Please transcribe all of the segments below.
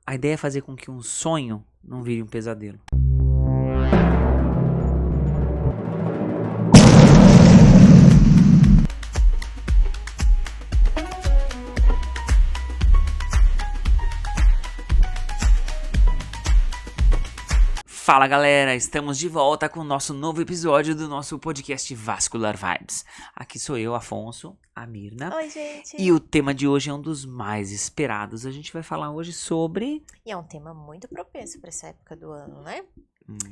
A ideia é fazer com que um sonho não vire um pesadelo. Fala galera, estamos de volta com o nosso novo episódio do nosso podcast Vascular Vibes. Aqui sou eu, Afonso, a Mirna. Oi, gente! E o tema de hoje é um dos mais esperados. A gente vai falar hoje sobre... E é um tema muito propenso para essa época do ano, né?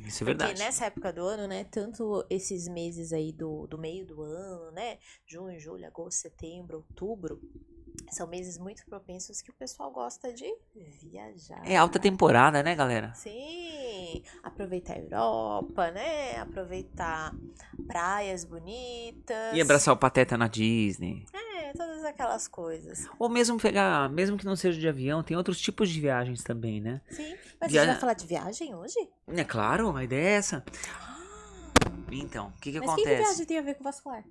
Isso é verdade. Porque nessa época do ano, né, tanto esses meses aí do meio do ano, né, junho, julho, agosto, setembro, outubro, são meses muito propensos que o pessoal gosta de viajar. É alta temporada, né, galera? Sim, aproveitar a Europa, né, aproveitar praias bonitas. E abraçar o Pateta na Disney. Todas aquelas coisas. Ou mesmo pegar, mesmo que não seja de avião, tem outros tipos de viagens também, né? Sim, mas você vai falar de viagem hoje? É claro, a ideia é essa. Então, o que Mas acontece? que viagem tem a ver com vascular?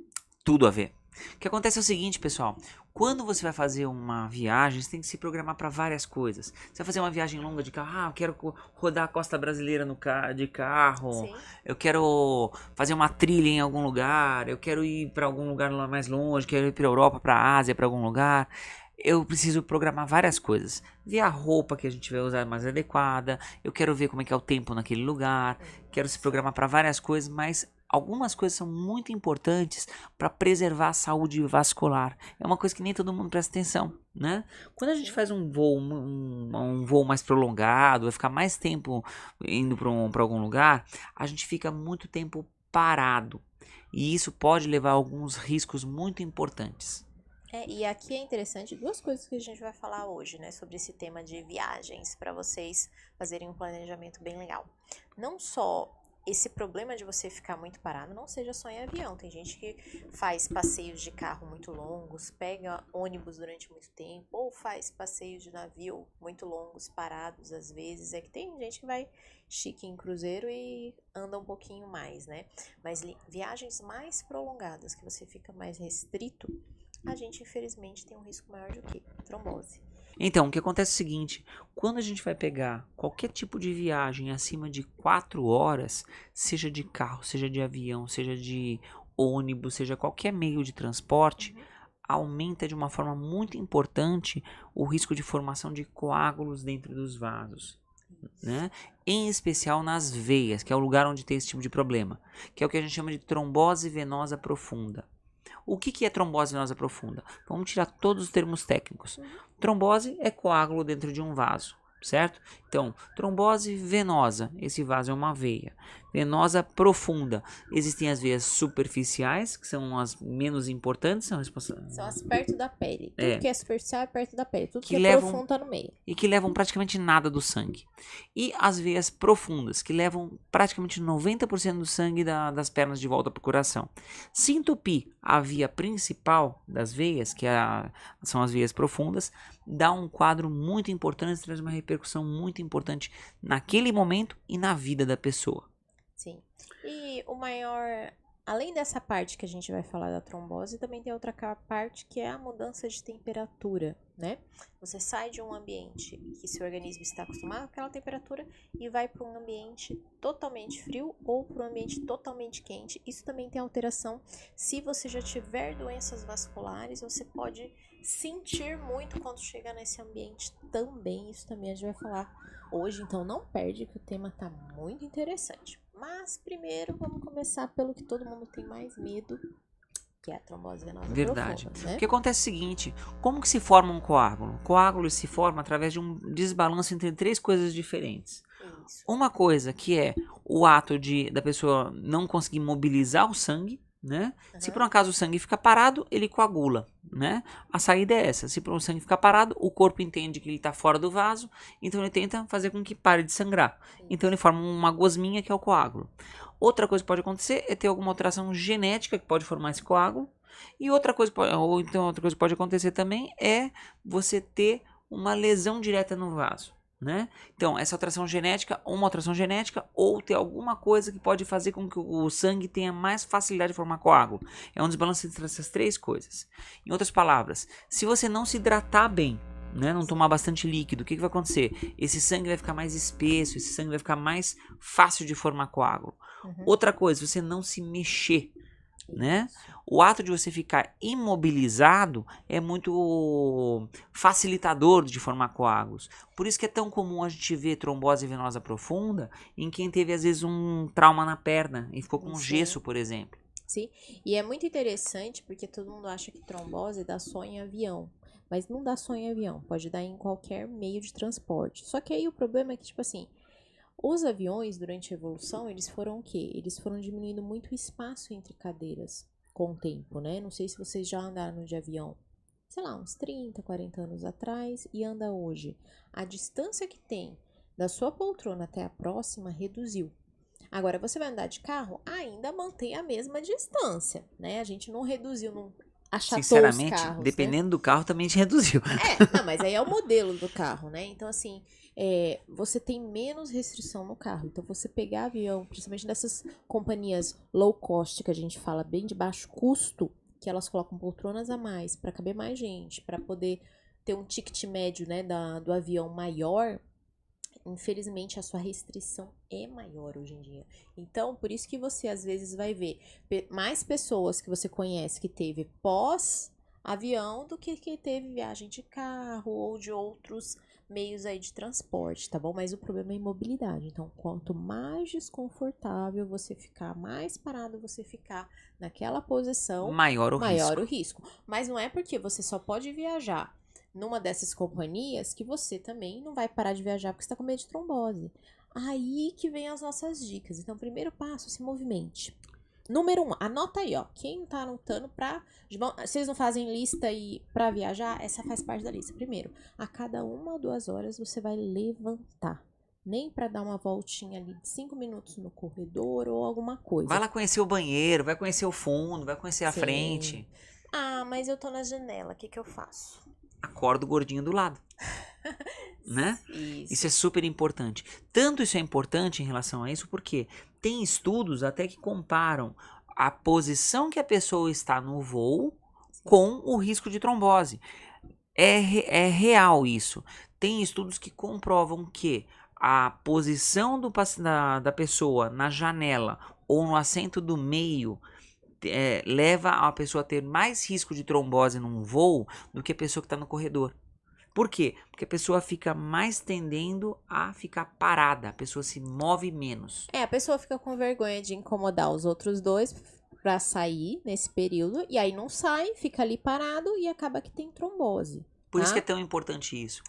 Tudo a ver. O que acontece é o seguinte, pessoal. Quando você vai fazer uma viagem, você tem que se programar para várias coisas. Você vai fazer uma viagem longa de carro. Eu quero rodar a costa brasileira de carro. Sim. Eu quero fazer uma trilha em algum lugar. Eu quero ir para algum lugar mais longe. Quero ir para Europa, para Ásia, para algum lugar. Eu preciso programar várias coisas. Ver a roupa que a gente vai usar mais adequada. Eu quero ver como é que é o tempo naquele lugar. Quero se programar para várias coisas, mas algumas coisas são muito importantes para preservar a saúde vascular. É uma coisa que nem todo mundo presta atenção, né? Quando a gente faz um voo mais prolongado, vai ficar mais tempo indo para algum lugar, a gente fica muito tempo parado. E isso pode levar a alguns riscos muito importantes. E aqui é interessante duas coisas que a gente vai falar hoje, né, sobre esse tema de viagens, para vocês fazerem um planejamento bem legal. Não só esse problema de você ficar muito parado, não seja só em avião. Tem gente que faz passeios de carro muito longos, pega ônibus durante muito tempo, ou faz passeios de navio muito longos, parados às vezes. É que tem gente que vai chique em cruzeiro e anda um pouquinho mais, né? Mas viagens mais prolongadas, que você fica mais restrito, a gente infelizmente tem um risco maior do que trombose. Então, o que acontece é o seguinte, quando a gente vai pegar qualquer tipo de viagem acima de 4 horas, seja de carro, seja de avião, seja de ônibus, seja qualquer meio de transporte, aumenta de uma forma muito importante o risco de formação de coágulos dentro dos vasos, né? Em especial nas veias, que é o lugar onde tem esse tipo de problema, que é o que a gente chama de trombose venosa profunda. O que é trombose venosa profunda? Vamos tirar todos os termos técnicos. Trombose é coágulo dentro de um vaso, certo? Então, trombose venosa, esse vaso é uma veia. Venosa profunda, existem as veias superficiais, que são as menos importantes, são as perto da pele. Tudo que é superficial é perto da pele. Tudo que é levam, profundo tá no meio. E que levam praticamente nada do sangue. E as veias profundas, que levam praticamente 90% do sangue das pernas de volta para o coração. Se entupir a via principal das veias, que são as veias profundas, dá um quadro muito importante, traz uma repercussão muito importante naquele momento e na vida da pessoa. Sim. E o maior, além dessa parte que a gente vai falar da trombose, também tem outra parte que é a mudança de temperatura, né? Você sai de um ambiente que seu organismo está acostumado àquela temperatura e vai para um ambiente totalmente frio ou para um ambiente totalmente quente. Isso também tem alteração. Se você já tiver doenças vasculares, você pode sentir muito quando chega nesse ambiente também. Isso também a gente vai falar hoje, então não perde que o tema tá muito interessante. Mas primeiro vamos começar pelo que todo mundo tem mais medo, que é a trombose venosa Verdade. profunda, né? O que acontece é o seguinte, como que se forma um coágulo? O coágulo se forma através de um desbalanço entre 3 coisas diferentes. Isso. Uma coisa que é o ato da pessoa não conseguir mobilizar o sangue, né? Se por um acaso o sangue fica parado, ele coagula, né? A saída é essa. Se por um sangue ficar parado, o corpo entende que ele está fora do vaso, então ele tenta fazer com que pare de sangrar. Então ele forma uma gosminha que é o coágulo. Outra coisa que pode acontecer é ter alguma alteração genética que pode formar esse coágulo. E outra coisa que pode acontecer também é você ter uma lesão direta no vaso. né? Então, essa alteração genética, uma alteração genética, ou ter alguma coisa que pode fazer com que o sangue tenha mais facilidade de formar coágulo. É um desbalanço entre essas três coisas. Em outras palavras, se você não se hidratar bem, né, não tomar bastante líquido, o que vai acontecer? Esse sangue vai ficar mais espesso, esse sangue vai ficar mais fácil de formar coágulo. Outra coisa, você não se mexer, né? O ato de você ficar imobilizado é muito facilitador de formar coágulos. Por isso que é tão comum a gente ver trombose venosa profunda em quem teve às vezes um trauma na perna e ficou com gesso, por exemplo. Sim, e é muito interessante porque todo mundo acha que trombose dá só em avião. Mas não dá só em avião, pode dar em qualquer meio de transporte. Só que aí o problema é que, tipo assim, os aviões, durante a evolução, eles foram o quê? Eles foram diminuindo muito o espaço entre cadeiras com o tempo, né? Não sei se vocês já andaram de avião, sei lá, uns 30, 40 anos atrás e anda hoje. A distância que tem da sua poltrona até a próxima reduziu. Agora, você vai andar de carro, ainda mantém a mesma distância, né? A gente não reduziu, não achatou Sinceramente, os carros, dependendo né? do carro, também te reduziu. Não, mas aí é o modelo do carro, né? Então, assim, você tem menos restrição no carro. Então, você pegar avião, principalmente dessas companhias low cost, que a gente fala bem de baixo custo, que elas colocam poltronas a mais para caber mais gente, para poder ter um ticket médio, né, do avião maior. Infelizmente, a sua restrição é maior hoje em dia. Então, por isso que você às vezes vai ver mais pessoas que você conhece que teve pós-avião do que teve viagem de carro ou de outros meios aí de transporte, tá bom? Mas o problema é a imobilidade. Então, quanto mais desconfortável você ficar, mais parado você ficar naquela posição, Maior o risco. risco. Mas não é porque você só pode viajar numa dessas companhias que você também não vai parar de viajar porque você tá com medo de trombose. Aí que vem as nossas dicas. Então, primeiro passo, se movimente. Número 1, anota aí, ó. Quem tá anotando vocês não fazem lista aí pra viajar? Essa faz parte da lista. Primeiro, a cada 1 ou 2 horas você vai levantar. Nem pra dar uma voltinha ali de 5 minutos no corredor ou alguma coisa. Vai lá conhecer o banheiro, vai conhecer o fundo, vai conhecer a frente. Ah, mas eu tô na janela, o que eu faço? Acorda o gordinho do lado. Né? Isso é super importante. Tanto isso é importante em relação a isso, porque tem estudos até que comparam a posição que a pessoa está no voo com o risco de trombose. É real isso. Tem estudos que comprovam que a posição da pessoa na janela ou no assento do meio leva a pessoa a ter mais risco de trombose num voo do que a pessoa que está no corredor. Por quê? Porque a pessoa fica mais tendendo a ficar parada, a pessoa se move menos. A pessoa fica com vergonha de incomodar os outros dois pra sair nesse período, e aí não sai, fica ali parado e acaba que tem trombose. Por isso que é tão importante isso.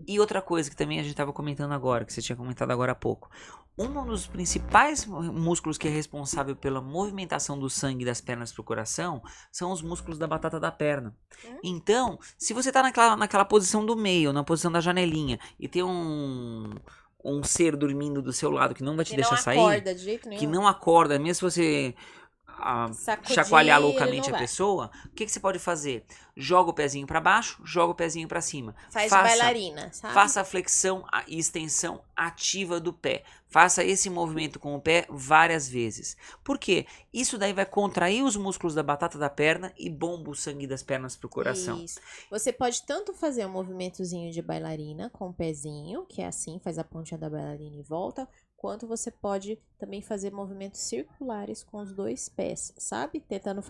E outra coisa que também a gente estava comentando agora, que você tinha comentado agora há pouco. Um dos principais músculos que é responsável pela movimentação do sangue das pernas para o coração são os músculos da batata da perna. Então, se você está naquela posição do meio, na posição da janelinha, e tem um ser dormindo do seu lado que não vai te deixar sair, não acorda de jeito nenhum. que não acorda, mesmo se você chacoalhar loucamente a pessoa, o que você pode fazer? Joga o pezinho para baixo, joga o pezinho para cima. Faça bailarina, sabe? Faça a flexão e extensão ativa do pé. Faça esse movimento com o pé várias vezes. Por quê? Isso daí vai contrair os músculos da batata da perna e bomba o sangue das pernas pro coração. Isso. Você pode tanto fazer um movimentozinho de bailarina com o pezinho, que é assim, faz a pontinha da bailarina e volta, quanto você pode também fazer movimentos circulares com os 2 pés, sabe? Tentando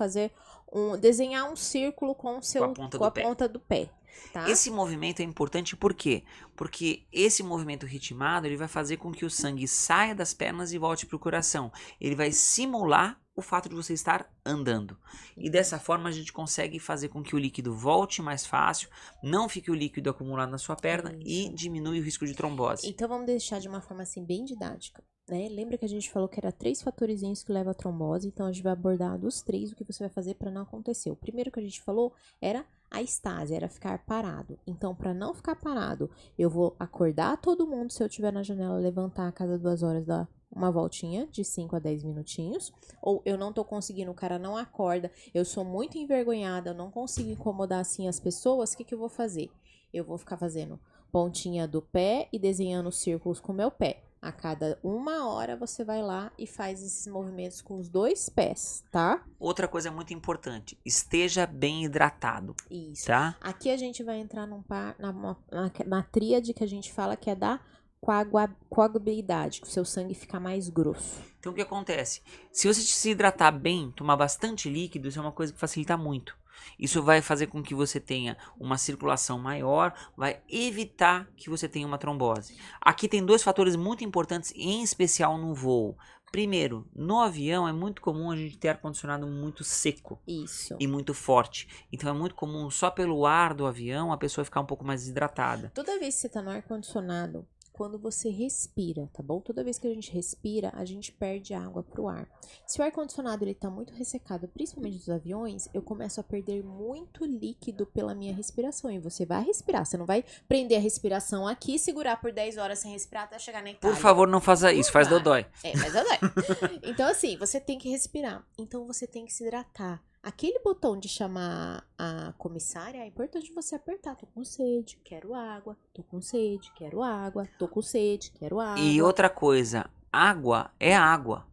desenhar um círculo com a ponta do pé. Tá? Esse movimento é importante por quê? Porque esse movimento ritmado ele vai fazer com que o sangue saia das pernas e volte para o coração. Ele vai simular o fato de você estar andando. E dessa forma a gente consegue fazer com que o líquido volte mais fácil, não fique o líquido acumulado na sua perna e diminui o risco de trombose. Então vamos deixar de uma forma assim bem didática. Né? Lembra que a gente falou que era 3 fatorzinhos que levam a trombose, então a gente vai abordar dos 3 o que você vai fazer para não acontecer. O primeiro que a gente falou era a estase, era ficar parado. Então, para não ficar parado, eu vou acordar todo mundo se eu estiver na janela, levantar a cada 2 horas, dar uma voltinha de 5 a 10 minutinhos. Ou eu não tô conseguindo, o cara não acorda, eu sou muito envergonhada, eu não consigo incomodar assim as pessoas, o que eu vou fazer? Eu vou ficar fazendo pontinha do pé e desenhando círculos com o meu pé. A cada 1 hora você vai lá e faz esses movimentos com os 2 pés, tá? Outra coisa muito importante, esteja bem hidratado, Isso. tá? Aqui a gente vai entrar na tríade que a gente fala que é da coagulabilidade, que o seu sangue fica mais grosso. Então o que acontece? Se você se hidratar bem, tomar bastante líquido, isso é uma coisa que facilita muito. Isso vai fazer com que você tenha uma circulação maior, vai evitar que você tenha uma trombose. Aqui tem 2 fatores muito importantes, em especial no voo. Primeiro, no avião é muito comum a gente ter ar-condicionado muito seco. Isso. E muito forte. Então é muito comum, só pelo ar do avião, a pessoa ficar um pouco mais desidratada. Toda vez que você tá no ar-condicionado, quando você respira, tá bom? Toda vez que a gente respira, a gente perde água pro ar. Se o ar-condicionado ele tá muito ressecado, principalmente dos aviões, eu começo a perder muito líquido pela minha respiração. E você vai respirar, você não vai prender a respiração aqui e segurar por 10 horas sem respirar até chegar na Itália. Por favor, não faça isso, faz dodói. Faz dodói. Então assim, você tem que respirar. Então você tem que se hidratar. Aquele botão de chamar a comissária, é importante você apertar. Tô com sede, quero água. Tô com sede, quero água. Tô com sede, quero água. E outra coisa, água é água,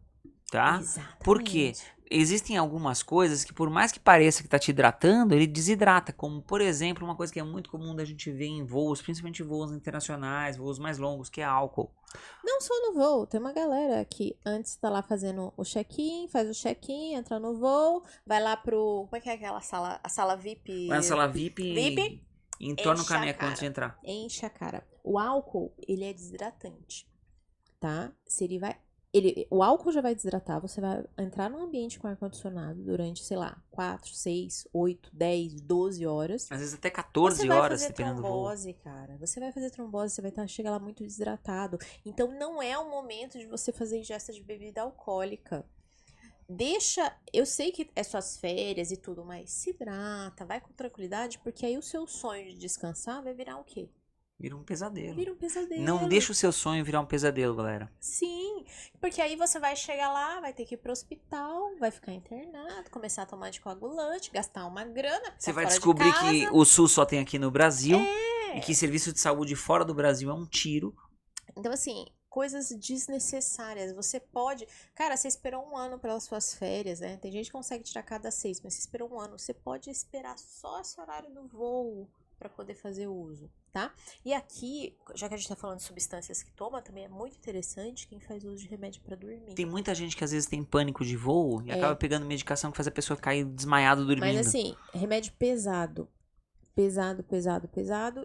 tá? Exatamente. Por quê? Existem algumas coisas que por mais que pareça que tá te hidratando, ele desidrata. Como, por exemplo, uma coisa que é muito comum da gente ver em voos, principalmente voos internacionais, voos mais longos, que é álcool. Não só no voo, tem uma galera que antes tá lá fazendo o check-in, faz o check-in, entra no voo, vai lá pro... Como é que é aquela sala? A sala VIP? Vai na sala VIP VIP? e entorna o Enche a caneco cara. antes de entrar. Enche a cara. O álcool, ele é desidratante, tá? Se ele vai... o álcool já vai desidratar, você vai entrar num ambiente com ar-condicionado durante, sei lá, 4, 6, 8, 10, 12 horas. Às vezes até 14 Você vai horas, fazer dependendo do voo. trombose, cara. Você vai fazer trombose, você vai chegar lá muito desidratado. Então não é o momento de você fazer ingesta de bebida alcoólica. Deixa, eu sei que é suas férias e tudo, mas se hidrata, vai com tranquilidade, porque aí o seu sonho de descansar vai virar o quê? Vira um pesadelo. Vira um pesadelo. Não deixa o seu sonho virar um pesadelo, galera. Sim, porque aí você vai chegar lá, vai ter que ir pro hospital, vai ficar internado, começar a tomar anticoagulante, gastar uma grana. Você tá vai fora de descobrir casa. que o SUS só tem aqui no Brasil É. e que serviço de saúde fora do Brasil é um tiro. Então, assim, coisas desnecessárias. Você pode. Cara, você esperou 1 ano pelas suas férias, né? Tem gente que consegue tirar cada 6, mas você esperou 1 ano. Você pode esperar só esse horário do voo para poder fazer uso, tá? E aqui, já que a gente tá falando de substâncias que toma, também é muito interessante quem faz uso de remédio para dormir. Tem muita gente que às vezes tem pânico de voo e acaba pegando medicação que faz a pessoa cair desmaiado dormindo. Mas assim, remédio pesado. Pesado.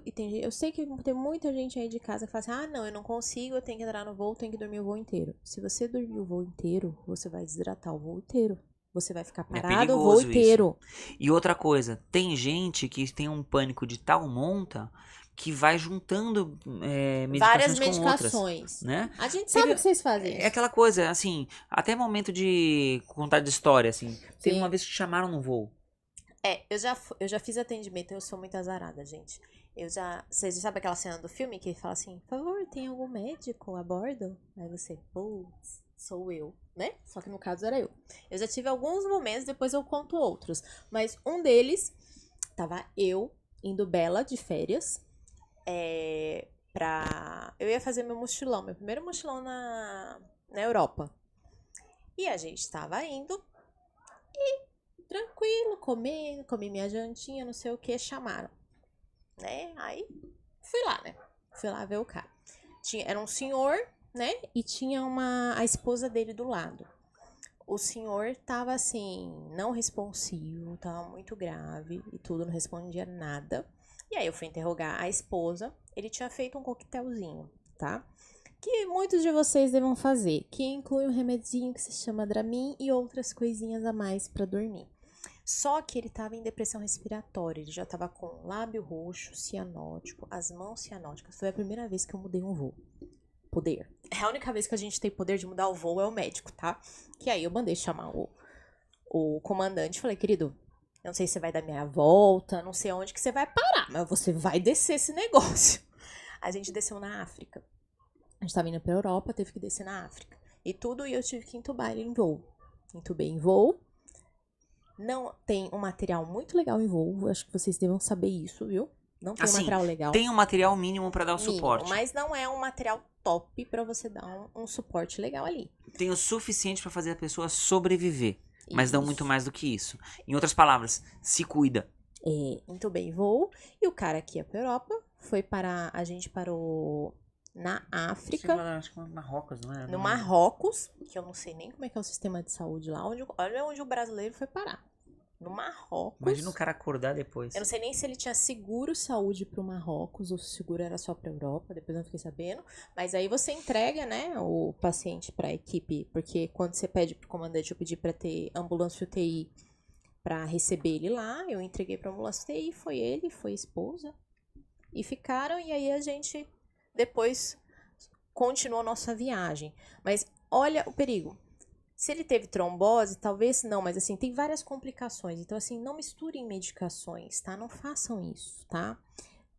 E eu sei que tem muita gente aí de casa que fala assim: ah, não, eu não consigo, eu tenho que entrar no voo, tenho que dormir o voo inteiro. Se você dormir o voo inteiro, você vai desidratar o voo inteiro. Você vai ficar parado o voo inteiro. E outra coisa, tem gente que tem um pânico de tal monta que vai juntando medicações Várias com medicações. outras, né? A gente sabe que vocês fazem isso. É aquela coisa, assim, até momento de contar de história, assim. Teve Sim. uma vez que chamaram no voo. Eu já fiz atendimento, eu sou muito azarada, gente. Vocês sabem aquela cena do filme que fala assim: por favor, tem algum médico a bordo? Aí você, putz, sou eu, né? Só que no caso era eu. Eu já tive alguns momentos, depois eu conto outros. Mas um deles, tava eu indo bela de férias. Eu ia fazer meu mochilão, meu primeiro mochilão na Europa. E a gente tava indo e tranquilo, comi minha jantinha, não sei o que, chamaram, né? Aí fui lá, né? Fui lá ver o cara. Era um senhor, né? E tinha a esposa dele do lado. O senhor tava assim, não responsivo, tava muito grave e tudo, não respondia nada. E aí eu fui interrogar a esposa. Ele tinha feito um coquetelzinho, tá? Que muitos de vocês devam fazer, que inclui um remedinho que se chama Dramin e outras coisinhas a mais pra dormir. Só que ele tava em depressão respiratória, ele já tava com lábio roxo, cianótico, as mãos cianóticas. Foi a primeira vez que eu mudei um voo. Poder. É a única vez que a gente tem poder de mudar o voo é o médico, tá? Que aí eu mandei chamar o comandante, falei, querido, eu não sei se você vai dar meia volta, não sei aonde que você vai parar, mas você vai descer esse negócio. A gente desceu na África. A gente tava indo pra Europa, teve que descer na África. E tudo, e eu tive que entubar ele em voo. Entubei em voo. Não tem um material muito legal em voo, acho que vocês devam saber isso, viu? Não tem um Assim, material legal. tem um material mínimo para dar o Mínimo, suporte. mas não é um material top pra você dar um suporte legal ali. Tem o suficiente para fazer a pessoa sobreviver. Mas não muito Isso. mais do que isso. Em outras palavras, se cuida. Muito bem, voo. E o cara aqui ia pra Europa, foi parar, a gente parou na África, Acho que Marrocos, não é? no Marrocos, que eu não sei nem como é que é o sistema de saúde lá, olha onde o brasileiro foi parar. No Marrocos. Imagina o cara acordar depois. Eu não sei nem se ele tinha seguro saúde pro Marrocos ou se o seguro era só pra Europa, depois eu não fiquei sabendo. Mas aí você entrega, né, o paciente pra equipe, porque quando você pede pro comandante, eu pedi pra ter ambulância UTI pra receber ele lá, eu entreguei pra ambulância UTI, foi ele, foi a esposa, e ficaram, e aí a gente depois continuou nossa viagem. Mas olha o perigo. Se ele teve trombose, talvez não, mas assim, tem várias complicações. Então, assim, não misturem medicações, tá? Não façam isso, tá?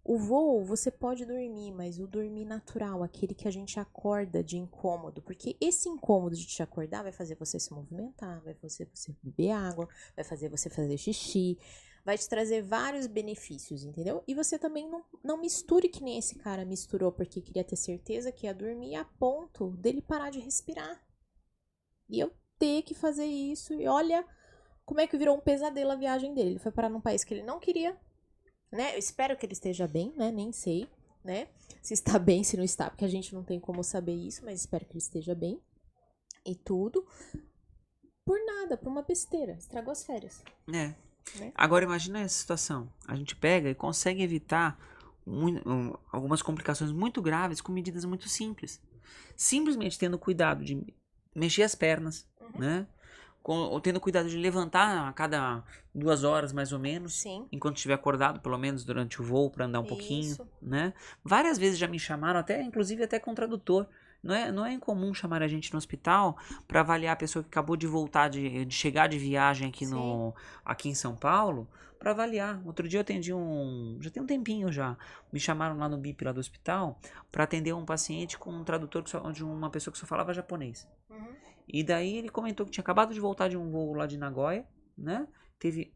O voo, você pode dormir, mas o dormir natural, aquele que a gente acorda de incômodo, porque esse incômodo de te acordar vai fazer você se movimentar, vai fazer você beber água, vai fazer você fazer xixi, vai te trazer vários benefícios, entendeu? E você também não misture que nem esse cara misturou, porque queria ter certeza que ia dormir a ponto dele parar de respirar. E eu ter que fazer isso. E olha como é que virou um pesadelo a viagem dele. Ele foi parar num país que ele não queria, né? Eu espero que ele esteja bem, né? Nem sei, né? Se está bem, se não está, porque a gente não tem como saber isso, mas espero que ele esteja bem. E tudo. Por nada, por uma besteira. Estragou as férias. É. Né? Agora imagina essa situação. A gente pega e consegue evitar algumas complicações muito graves com medidas muito simples. Simplesmente tendo cuidado de mexer as pernas, né? Ou tendo cuidado de levantar a cada 2 horas, mais ou menos. Sim. Enquanto estiver acordado, pelo menos durante o voo, para andar um pouquinho, Isso. né? Várias vezes já me chamaram, inclusive até com tradutor. Não é incomum chamar a gente no hospital para avaliar a pessoa que acabou de voltar, de chegar de viagem aqui em São Paulo, para avaliar. Outro dia eu atendi já tem um tempinho já, me chamaram lá no BIP lá do hospital para atender um paciente com um tradutor de uma pessoa que só falava japonês. E daí ele comentou que tinha acabado de voltar de um voo lá de Nagoya, né? Teve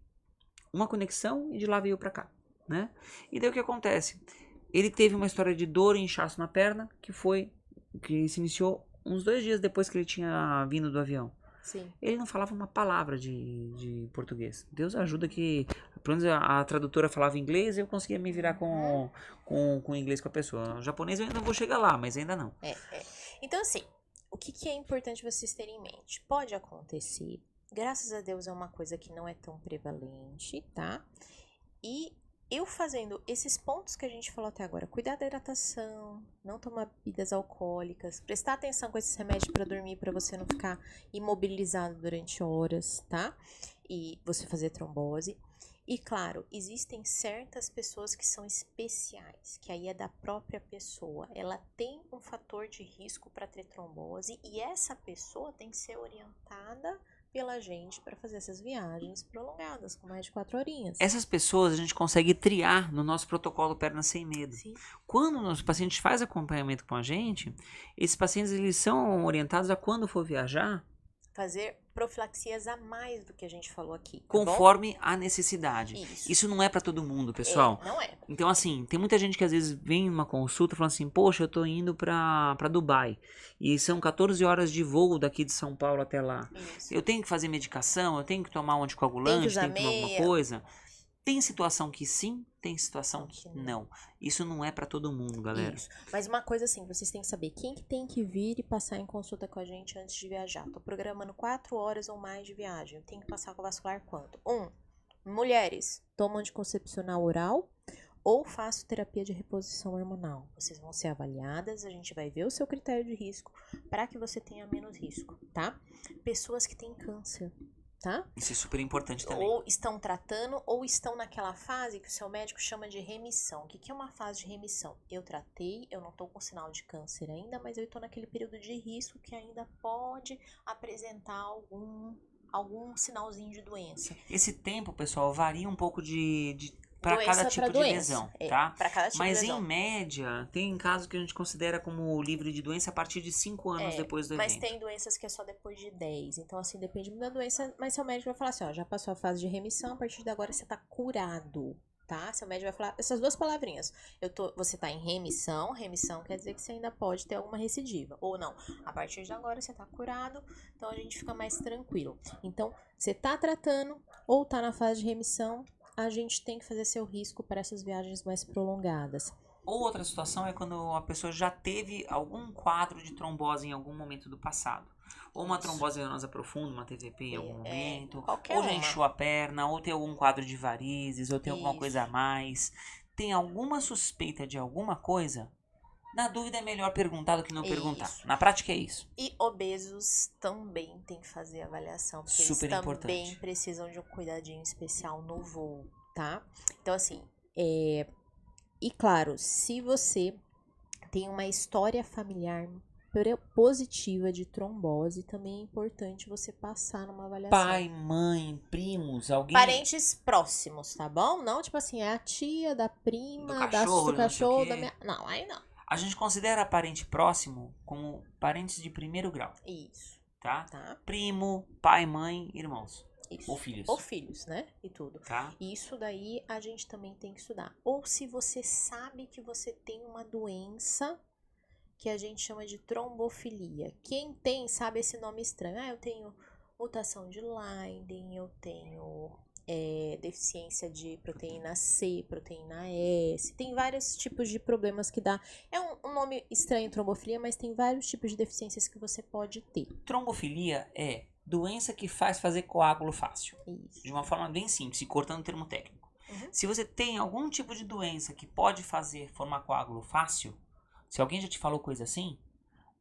uma conexão e de lá veio para cá, né? E daí o que acontece? Ele teve uma história de dor e inchaço na perna que se iniciou uns 2 dias depois que ele tinha vindo do avião. Sim. Ele não falava uma palavra de português. Deus ajuda que, pelo menos a tradutora falava inglês e eu conseguia me virar com inglês com a pessoa. O japonês eu ainda vou chegar lá, mas ainda não. Então, assim, o que é importante vocês terem em mente? Pode acontecer. Graças a Deus é uma coisa que não é tão prevalente, tá? E eu fazendo esses pontos que a gente falou até agora, cuidar da hidratação, não tomar bebidas alcoólicas, prestar atenção com esses remédios para dormir, para você não ficar imobilizado durante horas, tá? E você fazer trombose. E claro, existem certas pessoas que são especiais, que aí é da própria pessoa. Ela tem um fator de risco para ter trombose e essa pessoa tem que ser orientada pela gente para fazer essas viagens prolongadas, com mais de 4 horinhas. Essas pessoas a gente consegue triar no nosso protocolo Perna Sem Medo. Sim. Quando o nosso paciente faz acompanhamento com a gente, esses pacientes eles são orientados a quando for viajar, fazer profilaxias a mais do que a gente falou aqui, tá conforme a necessidade. Isso não é para todo mundo, pessoal. Não é. Então, assim, tem muita gente que às vezes vem numa consulta falando assim, poxa, eu tô indo pra Dubai. E são 14 horas de voo daqui de São Paulo até lá. Isso. Eu tenho que fazer medicação, eu tenho que tomar um anticoagulante, tenho que tomar alguma coisa. Tem situação que sim, tem situação que não. Isso não é pra todo mundo, galera. Isso. Mas uma coisa assim, vocês têm que saber quem que tem que vir e passar em consulta com a gente antes de viajar. Tô programando 4 horas ou mais de viagem. Eu tenho que passar com vascular quanto? 1. Mulheres tomam anticoncepcional oral ou faço terapia de reposição hormonal. Vocês vão ser avaliadas, a gente vai ver o seu critério de risco para que você tenha menos risco, tá? Pessoas que têm câncer. Tá? Isso é super importante também. Ou estão tratando, ou estão naquela fase que o seu médico chama de remissão. O que é uma fase de remissão? Eu tratei, eu não estou com sinal de câncer ainda, mas eu estou naquele período de risco que ainda pode apresentar algum sinalzinho de doença. Esse tempo, pessoal, varia um pouco para cada tipo de lesão, tá? Cada tipo mas de lesão. Em média, tem casos que a gente considera como livre de doença a partir de 5 anos depois do evento. Mas tem doenças que é só depois de 10. Então, assim, depende muito da doença. Mas seu médico vai falar assim, ó, já passou a fase de remissão, a partir de agora você tá curado, tá? Seu médico vai falar essas duas palavrinhas. Você tá em remissão, remissão quer dizer que você ainda pode ter alguma recidiva. Ou não, a partir de agora você tá curado, então a gente fica mais tranquilo. Então, você tá tratando ou tá na fase de remissão, a gente tem que fazer seu risco para essas viagens mais prolongadas. Ou outra situação é quando a pessoa já teve algum quadro de trombose em algum momento do passado. Ou uma trombose venosa profunda, uma TVP em algum momento, ou já inchou a perna, ou tem algum quadro de varizes, ou tem alguma coisa a mais. Tem alguma suspeita de alguma coisa? Na dúvida é melhor perguntar do que não perguntar. Na prática é isso. E obesos também tem que fazer avaliação, porque super eles importante. Também precisam de um cuidadinho especial no voo, tá? Então, assim, E claro, se você tem uma história familiar positiva de trombose, também é importante você passar numa avaliação. Pai, mãe, primos, alguém... Parentes próximos, tá bom? Não tipo assim, é a tia da prima, do cachorro, da minha... Não, aí não. A gente considera parente próximo como parentes de primeiro grau. Isso. Tá? Primo, pai, mãe, irmãos. Isso. Ou filhos. Ou filhos, né? E tudo. Tá? Isso daí a gente também tem que estudar. Ou se você sabe que você tem uma doença que a gente chama de trombofilia. Quem tem sabe esse nome estranho. Eu tenho mutação de Leiden, eu tenho deficiência de proteína C, proteína S. Tem vários tipos de problemas que dá. É um nome estranho, trombofilia, mas tem vários tipos de deficiências que você pode ter. Trombofilia é doença que faz fazer coágulo fácil. Isso. De uma forma bem simples, e cortando o termo técnico. Se você tem algum tipo de doença que pode fazer formar coágulo fácil, se alguém já te falou coisa assim,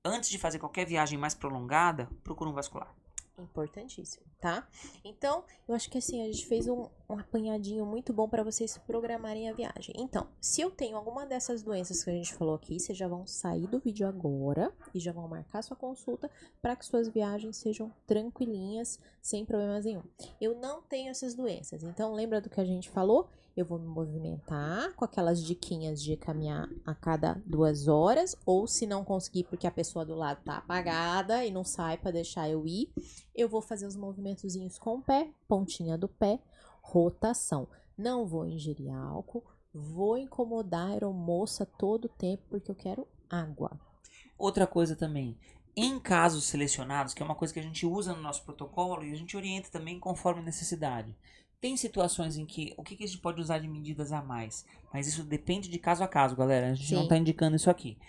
antes de fazer qualquer viagem mais prolongada, procura um vascular. Importantíssimo, tá? Então, eu acho que assim, a gente fez um apanhadinho muito bom para vocês programarem a viagem. Então, se eu tenho alguma dessas doenças que a gente falou aqui, vocês já vão sair do vídeo agora e já vão marcar sua consulta para que suas viagens sejam tranquilinhas, sem problemas nenhum. Eu não tenho essas doenças, então lembra do que a gente falou? Eu vou me movimentar com aquelas diquinhas de caminhar a cada 2 horas, ou se não conseguir porque a pessoa do lado tá apagada e não sai para deixar eu ir, eu vou fazer os movimentozinhos com o pé, pontinha do pé, rotação. Não vou ingerir álcool, vou incomodar a aeromoça todo o tempo porque eu quero água. Outra coisa também, em casos selecionados, que é uma coisa que a gente usa no nosso protocolo e a gente orienta também conforme necessidade. Tem situações em que, o que a gente pode usar de medidas a mais? Mas isso depende de caso a caso, galera. A gente não está indicando isso aqui.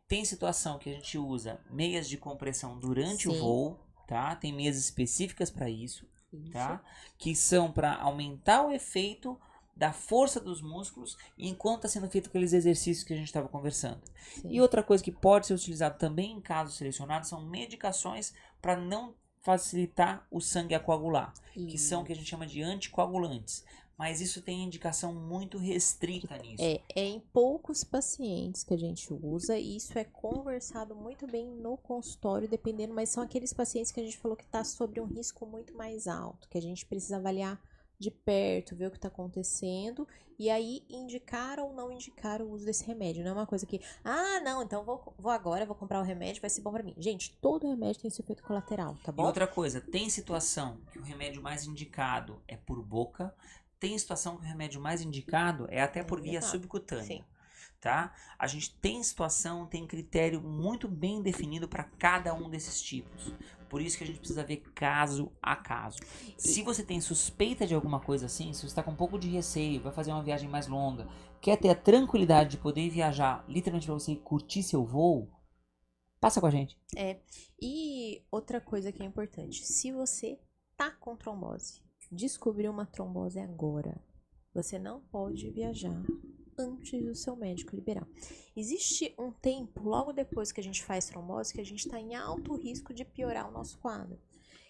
Tem situação que a gente usa meias de compressão durante o voo, tá? Tem meias específicas para isso, tá? Que são para aumentar o efeito da força dos músculos enquanto está sendo feito aqueles exercícios que a gente estava conversando. E outra coisa que pode ser utilizada também em casos selecionados são medicações para não facilitar o sangue a coagular, que são o que a gente chama de anticoagulantes. Mas isso tem indicação muito restrita nisso. É em poucos pacientes que a gente usa, e isso é conversado muito bem no consultório, dependendo, mas são aqueles pacientes que a gente falou que está sobre um risco muito mais alto, que a gente precisa avaliar de perto, ver o que está acontecendo, e aí indicar ou não indicar o uso desse remédio. Não é uma coisa que, não, então vou agora, vou comprar o remédio, vai ser bom para mim. Gente, todo remédio tem seu efeito colateral, tá bom? E outra coisa, tem situação que o remédio mais indicado é por boca, tem situação que o remédio mais indicado é até por via subcutânea. Sim. Tá? A gente tem situação, tem critério muito bem definido para cada um desses tipos. Por isso que a gente precisa ver caso a caso. Se você tem suspeita de alguma coisa assim, se você está com um pouco de receio, vai fazer uma viagem mais longa, quer ter a tranquilidade de poder viajar literalmente para você curtir seu voo, passa com a gente. E outra coisa que é importante, se você tá com trombose, descobriu uma trombose agora, você não pode viajar antes do seu médico liberar. Existe um tempo, logo depois que a gente faz trombose, que a gente está em alto risco de piorar o nosso quadro.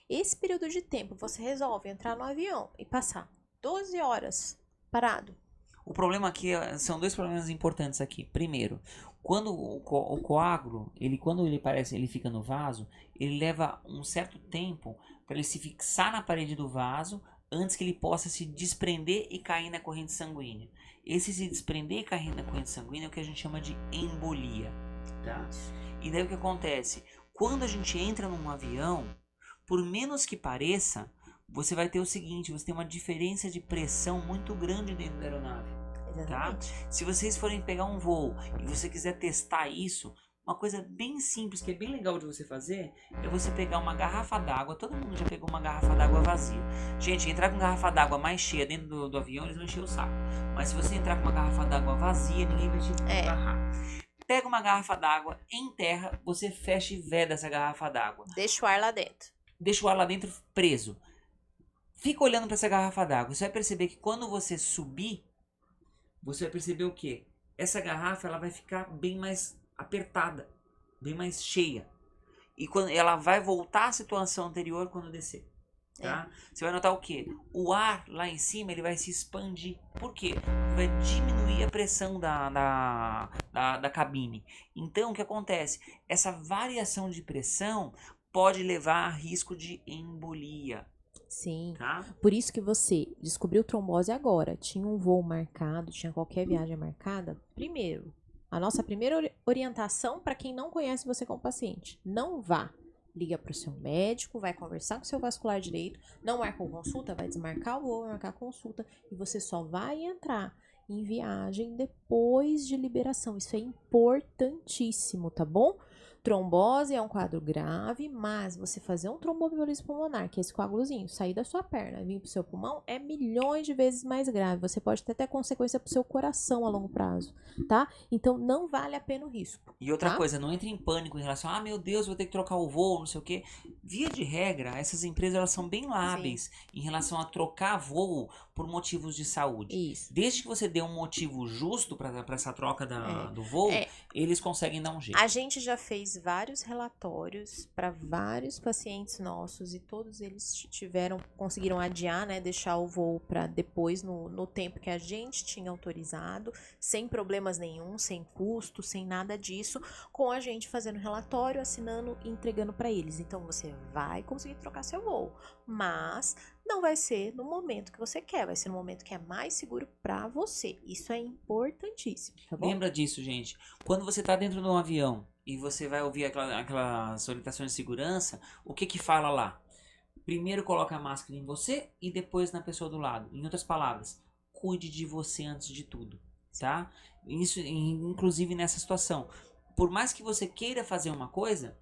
Esse período de tempo, você resolve entrar no avião e passar 12 horas parado. O problema aqui, são 2 problemas importantes aqui. Primeiro, quando o coágulo, quando ele fica no vaso, ele leva um certo tempo para ele se fixar na parede do vaso antes que ele possa se desprender e cair na corrente sanguínea. Esse se desprender e cair na corrente sanguínea é o que a gente chama de embolia, tá? E daí o que acontece? Quando a gente entra num avião, por menos que pareça, você vai ter o seguinte, você tem uma diferença de pressão muito grande dentro da aeronave. Exatamente. Se vocês forem pegar um voo e você quiser testar isso, uma coisa bem simples, que é bem legal de você fazer, é você pegar uma garrafa d'água. Todo mundo já pegou uma garrafa d'água vazia. Gente, entrar com garrafa d'água mais cheia dentro do avião, eles vão encher o saco. Mas se você entrar com uma garrafa d'água vazia, ninguém vai te agarrar. Pega uma garrafa d'água, enterra, você fecha e veda essa garrafa d'água. Deixa o ar lá dentro. Deixa o ar lá dentro preso. Fica olhando para essa garrafa d'água. Você vai perceber que quando você subir, você vai perceber o quê? Essa garrafa ela vai ficar bem mais apertada, bem mais cheia. E quando ela vai voltar à situação anterior quando descer. Tá? Você vai notar o quê? O ar lá em cima ele vai se expandir. Por quê? Vai diminuir a pressão da cabine. Então o que acontece? Essa variação de pressão pode levar a risco de embolia. Sim. Tá? Por isso que você descobriu trombose agora. Tinha um voo marcado, tinha qualquer viagem marcada. Primeiro, a nossa primeira orientação para quem não conhece você como paciente: não vá. Liga para o seu médico, vai conversar com o seu vascular direito, não marcou consulta, vai desmarcar o voo, vai marcar consulta e você só vai entrar em viagem depois de liberação. Isso é importantíssimo, tá bom? Trombose é um quadro grave, mas você fazer um tromboembolismo pulmonar, que é esse coágulozinho, sair da sua perna e vir pro seu pulmão, é milhões de vezes mais grave. Você pode até ter consequência pro seu coração a longo prazo, tá? Então, não vale a pena o risco. E outra tá? coisa, não entre em pânico em relação a, meu Deus, vou ter que trocar o voo, não sei o quê. Via de regra, essas empresas elas são bem lábeis em relação a trocar voo por motivos de saúde. Isso. Desde que você dê um motivo justo para essa troca do voo, eles conseguem dar um jeito. A gente já fez vários relatórios para vários pacientes nossos e todos eles conseguiram adiar, né, deixar o voo para depois no tempo que a gente tinha autorizado, sem problemas nenhum, sem custo, sem nada disso, com a gente fazendo relatório, assinando e entregando para eles. Então você vai conseguir trocar seu voo, mas não vai ser no momento que você quer, vai ser no momento que é mais seguro para você. Isso é importantíssimo, tá bom? Lembra disso, gente. Quando você tá dentro de um avião e você vai ouvir aquelas orientações de segurança, o que que fala lá? Primeiro coloca a máscara em você e depois na pessoa do lado. Em outras palavras, cuide de você antes de tudo, tá? Isso, inclusive nessa situação. Por mais que você queira fazer uma coisa,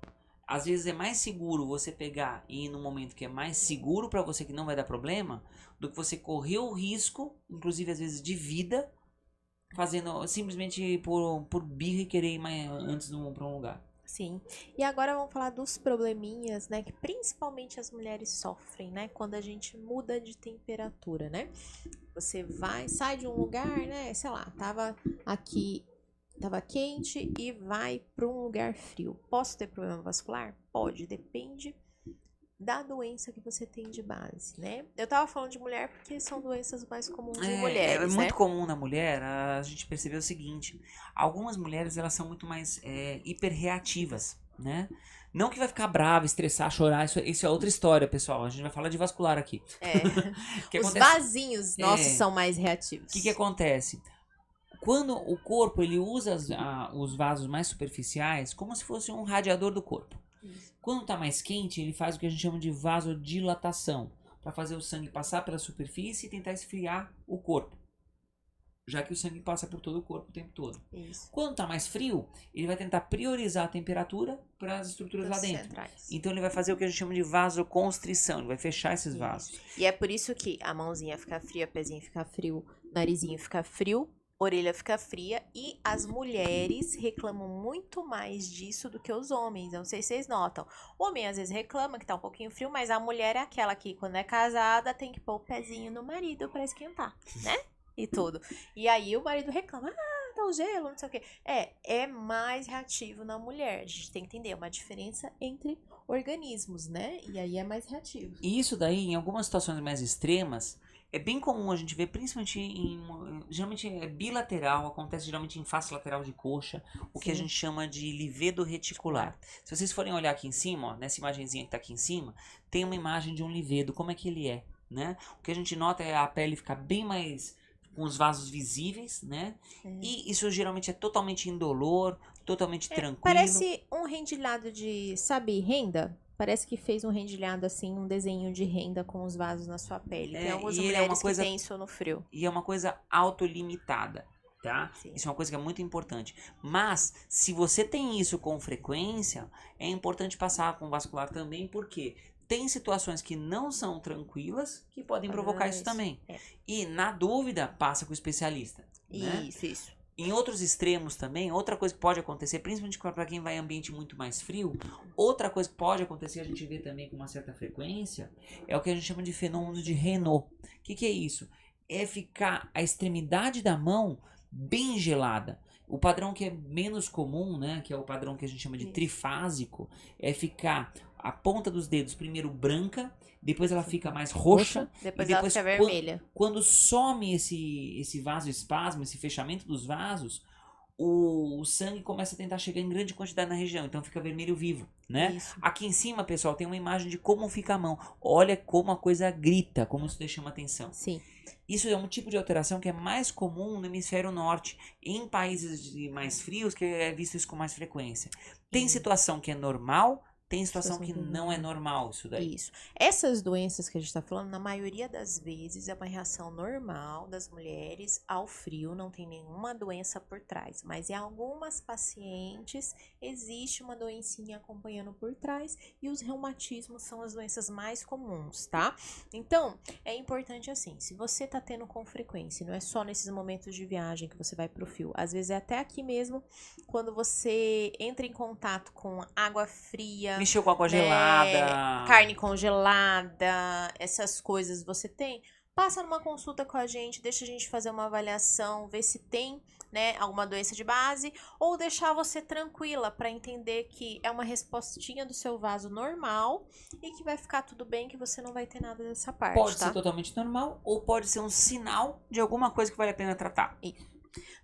às vezes é mais seguro você pegar e ir num momento que é mais seguro para você, que não vai dar problema, do que você correr o risco, inclusive às vezes de vida, fazendo simplesmente por birra e querer ir mais antes para um lugar. Sim. E agora vamos falar dos probleminhas, né, que principalmente as mulheres sofrem, né, quando a gente muda de temperatura, né? Você sai de um lugar, né, sei lá, tava quente e vai para um lugar frio. Posso ter problema vascular? Pode, depende da doença que você tem de base, né? Eu tava falando de mulher porque são doenças mais comuns em mulheres, É muito né? comum na mulher, a gente percebeu o seguinte: algumas mulheres elas são muito mais hiperreativas, né? Não que vai ficar brava, estressar, chorar, isso é outra história, pessoal. A gente vai falar de vascular aqui. Os vasinhos nossos são mais reativos. O que acontece? Quando o corpo ele usa os vasos mais superficiais como se fosse um radiador do corpo. Quando está mais quente, ele faz o que a gente chama de vasodilatação, para fazer o sangue passar pela superfície e tentar esfriar o corpo, já que o sangue passa por todo o corpo o tempo todo. Isso. Quando está mais frio, ele vai tentar priorizar a temperatura para as estruturas lá dentro. Centrais. Então ele vai fazer o que a gente chama de vasoconstrição, ele vai fechar esses vasos. E é por isso que a mãozinha fica fria, o pezinho fica frio, o narizinho fica frio, orelha fica fria, e as mulheres reclamam muito mais disso do que os homens. Eu não sei se vocês notam. O homem às vezes reclama que tá um pouquinho frio, mas a mulher é aquela que, quando é casada, tem que pôr o pezinho no marido pra esquentar, né? E tudo. E aí o marido reclama, tá o gelo, não sei o quê. É mais reativo na mulher. A gente tem que entender uma diferença entre organismos, né? E aí é mais reativo. E isso daí, em algumas situações mais extremas, é bem comum a gente ver, principalmente geralmente é bilateral, acontece geralmente em face lateral de coxa, o que a gente chama de livedo reticular. Se vocês forem olhar aqui em cima, ó, nessa imagenzinha que está aqui em cima, tem uma imagem de um livedo, como é que ele é, né? O que a gente nota é a pele ficar bem mais com os vasos visíveis, né? E isso geralmente é totalmente indolor, totalmente tranquilo. Parece um rendilhado de, sabe, renda? parece que fez um rendilhado assim, um desenho de renda com os vasos na sua pele. Tem algumas E ele mulheres que têm isso no frio. E é uma coisa autolimitada, tá? Sim. Isso é uma coisa que é muito importante. Mas, se você tem isso com frequência, é importante passar com vascular também, porque tem situações que não são tranquilas que podem provocar isso também. E, na dúvida, passa com o especialista. Né? Isso. Em outros extremos também, outra coisa que pode acontecer, principalmente para quem vai em ambiente muito mais frio, outra coisa que pode acontecer, a gente vê também com uma certa frequência, é o que a gente chama de fenômeno de Renault. O que é isso? É ficar a extremidade da mão bem gelada. O padrão que é menos comum, né, que é o padrão que a gente chama de trifásico, é ficar a ponta dos dedos primeiro branca, depois ela fica mais roxa, depois e ela depois fica vermelha. quando some esse vasoespasmo, esse fechamento dos vasos, o sangue começa a tentar chegar em grande quantidade na região, então fica vermelho vivo, né? Isso. Aqui em cima, pessoal, tem uma imagem de como fica a mão. Olha como a coisa grita, como isso chama atenção. Sim. Isso é um tipo de alteração que é mais comum no hemisfério norte, em países mais frios, que é visto isso com mais frequência. Tem situação que é normal, tem situação que não é normal isso daí. Isso. Essas doenças que a gente está falando, na maioria das vezes, é uma reação normal das mulheres ao frio, não tem nenhuma doença por trás. Mas em algumas pacientes existe uma doencinha acompanhando por trás e os reumatismos são as doenças mais comuns, tá? Então, é importante assim, se você tá tendo com frequência, não é só nesses momentos de viagem que você vai pro frio, às vezes é até aqui mesmo, quando você entra em contato com água fria, mexeu com água gelada, carne congelada, essas coisas você tem, passa numa consulta com a gente, deixa a gente fazer uma avaliação, ver se tem, né, alguma doença de base, ou deixar você tranquila para entender que é uma respostinha do seu vaso normal e que vai ficar tudo bem, que você não vai ter nada dessa parte, pode tá? ser totalmente normal ou pode ser um sinal de alguma coisa que vale a pena tratar. Isso.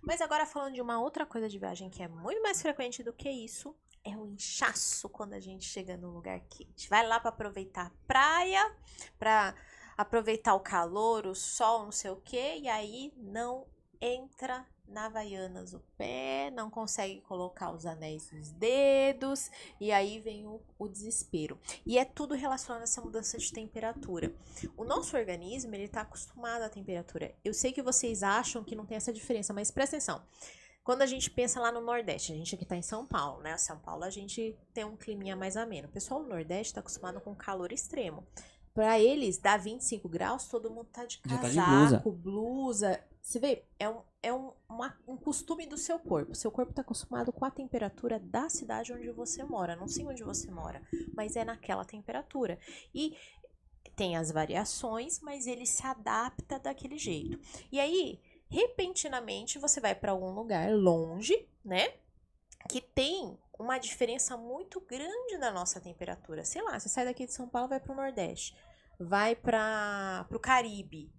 Mas agora falando de uma outra coisa de viagem que é muito mais frequente do que isso, é o inchaço quando a gente chega num lugar quente. Vai lá para aproveitar a praia, para aproveitar o calor, o sol, não sei o quê, e aí não entra na Havaianas o pé, não consegue colocar os anéis nos dedos, e aí vem o desespero. E é tudo relacionado a essa mudança de temperatura. O nosso organismo, ele tá acostumado à temperatura. Eu sei que vocês acham que não tem essa diferença, mas presta atenção. Quando a gente pensa lá no Nordeste, a gente aqui tá em São Paulo, né? São Paulo a gente tem um climinha mais ameno. O pessoal do Nordeste tá acostumado com calor extremo. Pra eles, dá 25 graus, todo mundo tá de casaco, blusa. Você vê, é um costume do seu corpo. Seu corpo tá acostumado com a temperatura da cidade onde você mora. Não sei onde você mora, mas é naquela temperatura. E tem as variações, mas ele se adapta daquele jeito. E aí, repentinamente, você vai para algum lugar longe, né? Que tem uma diferença muito grande na nossa temperatura. Sei lá, você sai daqui de São Paulo, vai para o Nordeste, vai para o Caribe,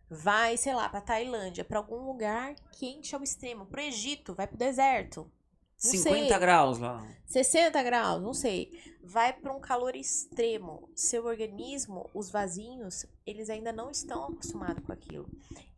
vai, sei lá, para Tailândia, para algum lugar quente ao extremo, para o Egito, vai para o deserto. 50 graus lá. 60 graus, não sei. Vai para um calor extremo. Seu organismo, os vasinhos, eles ainda não estão acostumados com aquilo.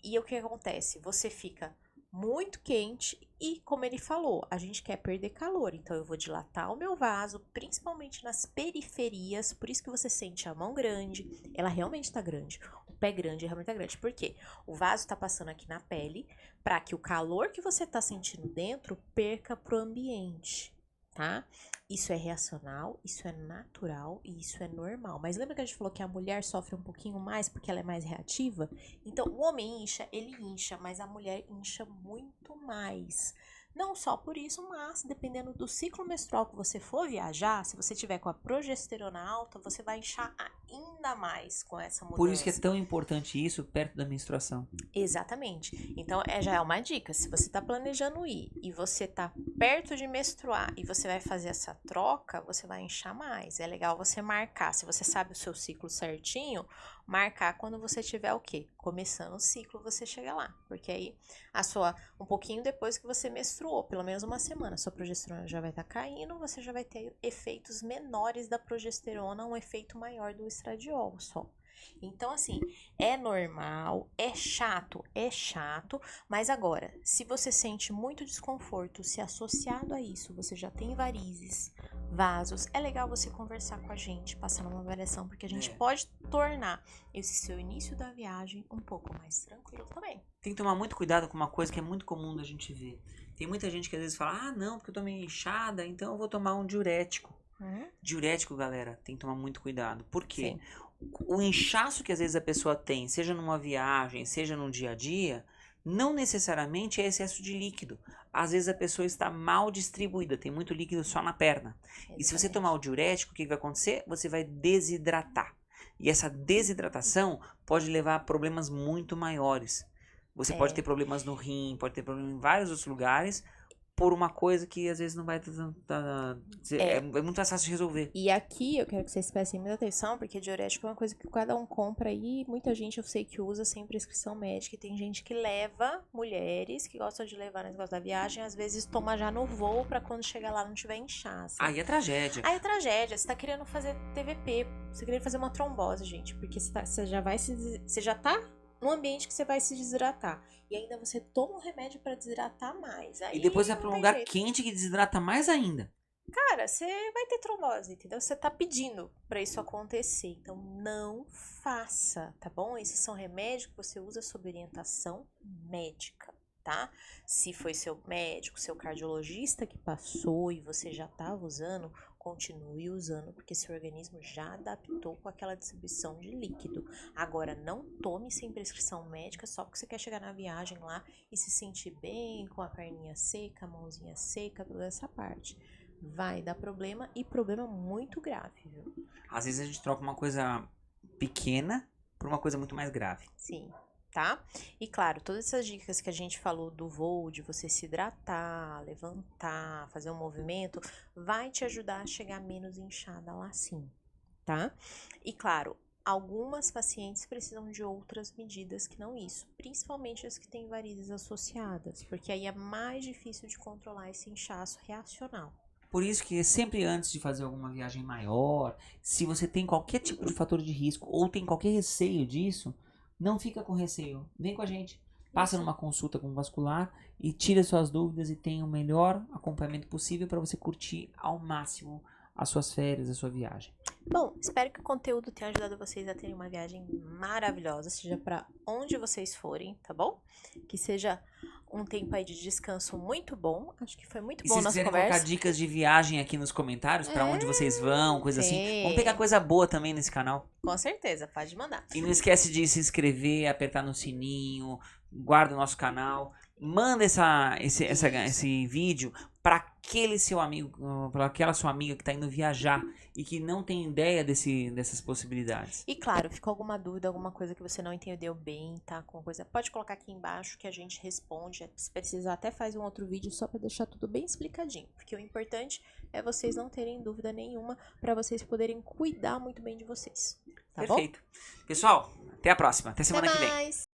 E o que acontece? Você fica muito quente e, como ele falou, a gente quer perder calor. Então, eu vou dilatar o meu vaso, principalmente nas periferias. Por isso que você sente a mão grande. Ela realmente está grande. O pé grande realmente está grande. Por quê? O vaso está passando aqui na pele para que o calor que você está sentindo dentro perca pro ambiente, tá? Isso é reacional, isso é natural e isso é normal. Mas lembra que a gente falou que a mulher sofre um pouquinho mais porque ela é mais reativa? Então, o homem incha, ele incha, mas a mulher incha muito mais. Não só por isso, mas dependendo do ciclo menstrual que você for viajar, se você tiver com a progesterona alta, você vai inchar ainda mais com essa mudança. Por isso que é tão importante isso perto da menstruação. Exatamente. Então, já é uma dica. Se você está planejando ir e você está perto de menstruar e você vai fazer essa troca, você vai inchar mais. É legal você marcar. Se você sabe o seu ciclo certinho, marcar quando você tiver o quê? Começando o ciclo, você chega lá. Porque aí, um pouquinho depois que você menstruou, pelo menos uma semana, sua progesterona já vai estar caindo, você já vai ter efeitos menores da progesterona, um efeito maior do estradiol só. Então, assim, é normal, é chato, mas agora, se você sente muito desconforto, se associado a isso, você já tem varizes, vasos. É legal você conversar com a gente, passando uma avaliação, porque a gente É. pode tornar esse seu início da viagem um pouco mais tranquilo também. Tem que tomar muito cuidado com uma coisa que é muito comum da gente ver. Tem muita gente que às vezes fala, ah, não, porque eu tô meio inchada, então eu vou tomar um diurético. Diurético, galera, tem que tomar muito cuidado. Por quê? Sim. O inchaço que às vezes a pessoa tem, seja numa viagem, seja no dia a dia, não necessariamente é excesso de líquido. Às vezes a pessoa está mal distribuída, tem muito líquido só na perna. E se você Exatamente. tomar o diurético, o que vai acontecer? Você vai desidratar. E essa desidratação pode levar a problemas muito maiores. Você pode É. ter problemas no rim, pode ter problema em vários outros lugares, por uma coisa que às vezes não vai é muito mais fácil de resolver. E aqui eu quero que vocês prestem muita atenção, porque diurético é uma coisa que cada um compra aí. Muita gente eu sei que usa sem prescrição médica. E tem gente que leva, mulheres que gostam de levar nesse negócio da viagem, às vezes toma já no voo pra quando chegar lá não tiver inchaço. Aí é tragédia. Aí é tragédia, você tá querendo fazer TVP, você querendo fazer uma trombose, gente, porque você já tá num ambiente que você vai se desidratar. E ainda você toma um remédio pra desidratar mais. Aí E depois vai não pra um tem lugar jeito. quente que desidrata mais ainda. Cara, você vai ter trombose, entendeu? Você tá pedindo pra isso acontecer. Então não faça, tá bom? Esses são remédios que você usa sob orientação médica, tá? Se foi seu médico, seu cardiologista que passou e você já tava usando, continue usando, porque seu organismo já adaptou com aquela distribuição de líquido. Agora, não tome sem prescrição médica só porque você quer chegar na viagem lá e se sentir bem, com a perninha seca, a mãozinha seca, toda essa parte. Vai dar problema e problema muito grave, viu? Às vezes a gente troca uma coisa pequena por uma coisa muito mais grave. Sim, tá? E claro, todas essas dicas que a gente falou do voo, de você se hidratar, levantar, fazer um movimento, vai te ajudar a chegar menos inchada lá sim, tá? E claro, algumas pacientes precisam de outras medidas que não isso, principalmente as que têm varizes associadas, porque aí é mais difícil de controlar esse inchaço reacional. Por isso que sempre antes de fazer alguma viagem maior, se você tem qualquer tipo de fator de risco ou tem qualquer receio disso, não fica com receio. Vem com a gente. Passa numa consulta com o vascular e tira suas dúvidas e tenha o melhor acompanhamento possível para você curtir ao máximo as suas férias, a sua viagem. Bom, espero que o conteúdo tenha ajudado vocês a terem uma viagem maravilhosa, seja para onde vocês forem, tá bom? Que seja um tempo aí de descanso muito bom. Acho que foi muito E bom se a vocês nossa quiserem conversa. colocar dicas de viagem aqui nos comentários, para onde vocês vão, coisa assim, vamos pegar coisa boa também nesse canal. Com certeza, pode mandar. E não esquece de se inscrever, apertar no sininho, guarda o nosso canal, manda esse vídeo para aquele seu amigo, para aquela sua amiga que está indo viajar e que não tem ideia dessas possibilidades. E claro, ficou alguma dúvida, alguma coisa que você não entendeu bem, tá? Com coisa, pode colocar aqui embaixo que a gente responde. Se precisar, até faz um outro vídeo só para deixar tudo bem explicadinho. Porque o importante é vocês não terem dúvida nenhuma para vocês poderem cuidar muito bem de vocês. Tá Perfeito. Pessoal, até a próxima. Até bom? semana Até que vem. mais!